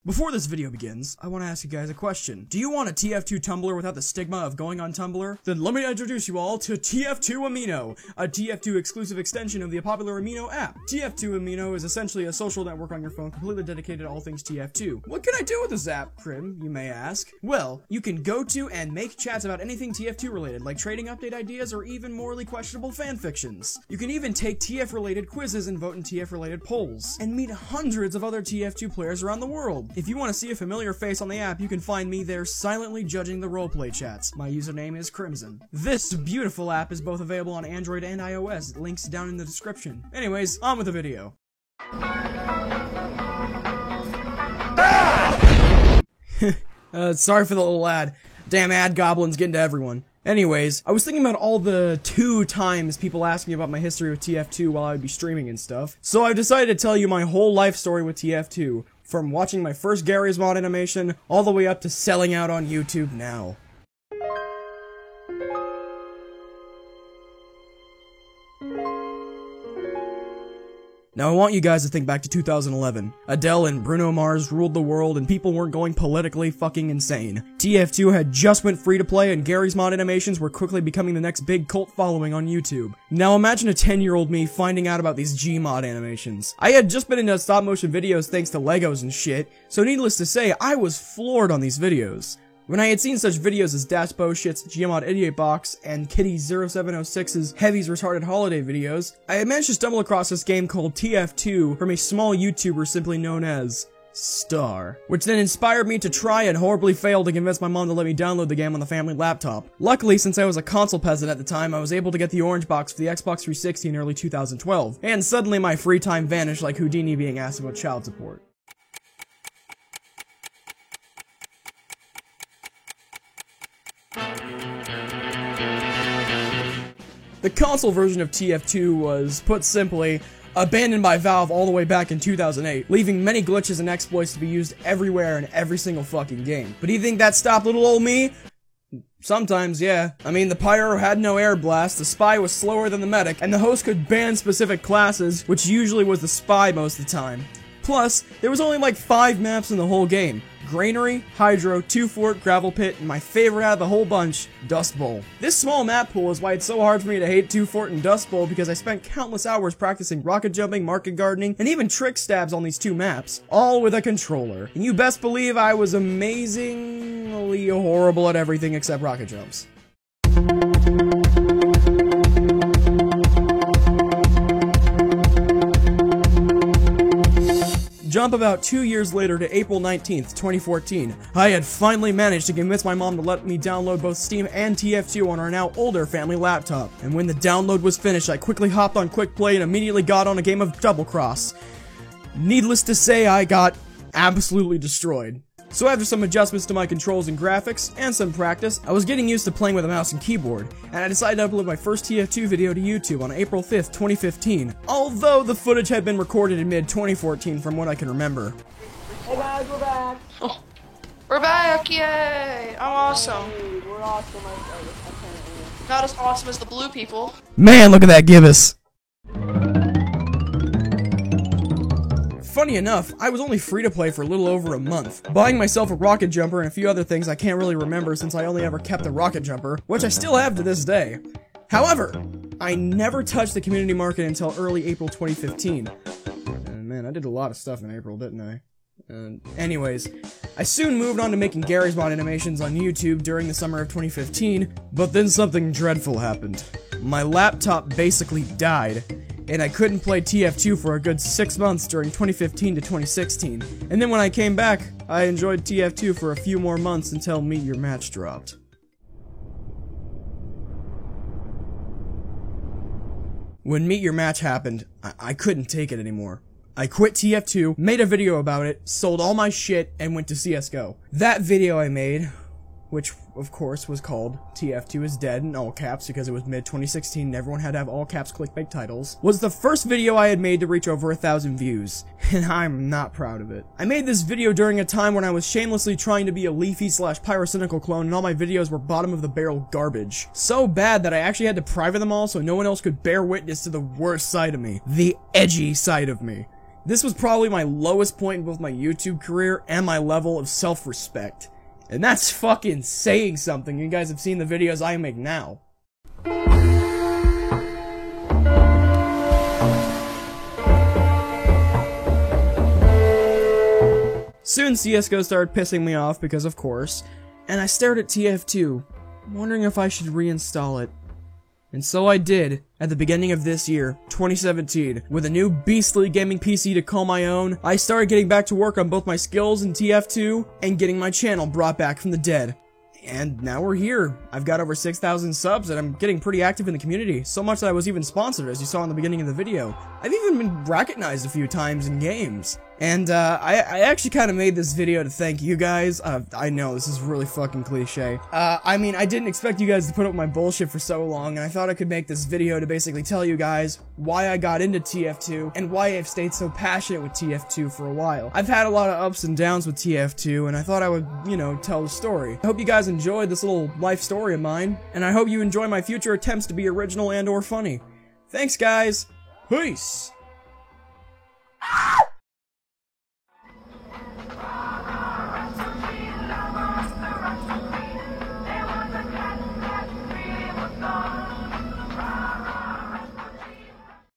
Before this video begins, I want to ask you guys a question. Do you want a TF2 Tumblr without the stigma of going on Tumblr? Then let me introduce you all to TF2 Amino, a TF2 exclusive extension of the popular Amino app. TF2 Amino is essentially a social network on your phone completely dedicated to all things TF2. What can I do with this app, Prim, you may ask? Well, you can go to and make chats about anything TF2 related, like trading update ideas or even morally questionable fanfictions. You can even take TF related quizzes and vote in TF related polls, and meet hundreds of other TF2 players around the world. If you want to see a familiar face on the app, you can find me there silently judging the roleplay chats. My username is Crimson. This beautiful app is both available on Android and iOS, links down in the description. Anyways, on with the video. Sorry for the little ad. Damn ad goblins getting to everyone. Anyways, I was thinking about all the 2 times people ask me about my history with TF2 while I would be streaming and stuff, so I've decided to tell you my whole life story with TF2, from watching my first Garry's Mod animation, all the way up to selling out on YouTube now. Now I want you guys to think back to 2011. Adele and Bruno Mars ruled the world and people weren't going politically fucking insane. TF2 had just went free to play and Garry's Mod animations were quickly becoming the next big cult following on YouTube. Now imagine a 10-year-old me finding out about these Gmod animations. I had just been into stop motion videos thanks to Legos and shit, so needless to say, I was floored on these videos. When I had seen such videos as Dash Shit's Gmod Idiot Box and Kitty0706's Heavy's Retarded Holiday videos, I had managed to stumble across this game called TF2 from a small YouTuber simply known as Star, which then inspired me to try and horribly fail to convince my mom to let me download the game on the family laptop. Luckily, since I was a console peasant at the time, I was able to get the orange box for the Xbox 360 in early 2012, and suddenly my free time vanished like Houdini being asked about child support. The console version of TF2 was, put simply, abandoned by Valve all the way back in 2008, leaving many glitches and exploits to be used everywhere in every single fucking game. But do you think that stopped little old me? Sometimes, yeah. I mean, the Pyro had no air blast, the Spy was slower than the Medic, and the host could ban specific classes, which usually was the Spy most of the time. Plus, there was only like 5 maps in the whole game. Granary, Hydro, 2-Fort, Gravel Pit, and my favorite out of the whole bunch, Dust Bowl. This small map pool is why it's so hard for me to hate 2-Fort and Dust Bowl, because I spent countless hours practicing rocket jumping, market gardening, and even trick stabs on these 2 maps, all with a controller. And you best believe I was amazingly horrible at everything except rocket jumps. Jump about 2 years later to April 19th, 2014. I had finally managed to convince my mom to let me download both Steam and TF2 on our now older family laptop. And when the download was finished, I quickly hopped on Quick Play and immediately got on a game of Double Cross. Needless to say, I got absolutely destroyed. So after some adjustments to my controls and graphics, and some practice, I was getting used to playing with a mouse and keyboard, and I decided to upload my first TF2 video to YouTube on April 5th, 2015, although the footage had been recorded in mid-2014 from what I can remember. Hey guys, we're back! Oh, we're back! Yay! I'm awesome. Hey, we're awesome, apparently. Not as awesome as the blue people. Man, look at that Gibbous! Funny enough, I was only free to play for a little over a month, buying myself a rocket jumper and a few other things I can't really remember since I only ever kept a rocket jumper, which I still have to this day. However, I never touched the community market until early April 2015. And man, I did a lot of stuff in April, didn't I? Anyways, I soon moved on to making Garry's Mod animations on YouTube during the summer of 2015, but then something dreadful happened. My laptop basically died, and I couldn't play TF2 for a good 6 months during 2015 to 2016. And then when I came back, I enjoyed TF2 for a few more months until Meet Your Match dropped. When Meet Your Match happened, I couldn't take it anymore. I quit TF2, made a video about it, sold all my shit, and went to CSGO. That video I made, which of course was called TF2 is Dead in all caps because it was mid-2016 and everyone had to have all caps clickbait titles, was the first video I had made to reach over 1,000 views, and I'm not proud of it. I made this video during a time when I was shamelessly trying to be a Leafy/Pyrocynical clone and all my videos were bottom of the barrel garbage. So bad that I actually had to private them all so no one else could bear witness to the worst side of me. The edgy side of me. This was probably my lowest point in both my YouTube career and my level of self-respect. And that's fucking saying something. You guys have seen the videos I make now. Soon CSGO started pissing me off because of course, and I stared at TF2, wondering if I should reinstall it. And so I did, at the beginning of this year, 2017. With a new beastly gaming PC to call my own, I started getting back to work on both my skills in TF2, and getting my channel brought back from the dead. And now we're here. I've got over 6,000 subs, and I'm getting pretty active in the community, so much that I was even sponsored, as you saw in the beginning of the video. I've even been recognized a few times in games. And, I actually kind of made this video to thank you guys. I know, this is really fucking cliche. I mean, I didn't expect you guys to put up with my bullshit for so long, and I thought I could make this video to basically tell you guys why I got into TF2, and why I've stayed so passionate with TF2 for a while. I've had a lot of ups and downs with TF2, and I thought I would, you know, tell the story. I hope you guys enjoyed this little life story of mine, and I hope you enjoy my future attempts to be original and or funny. Thanks, guys! Peace!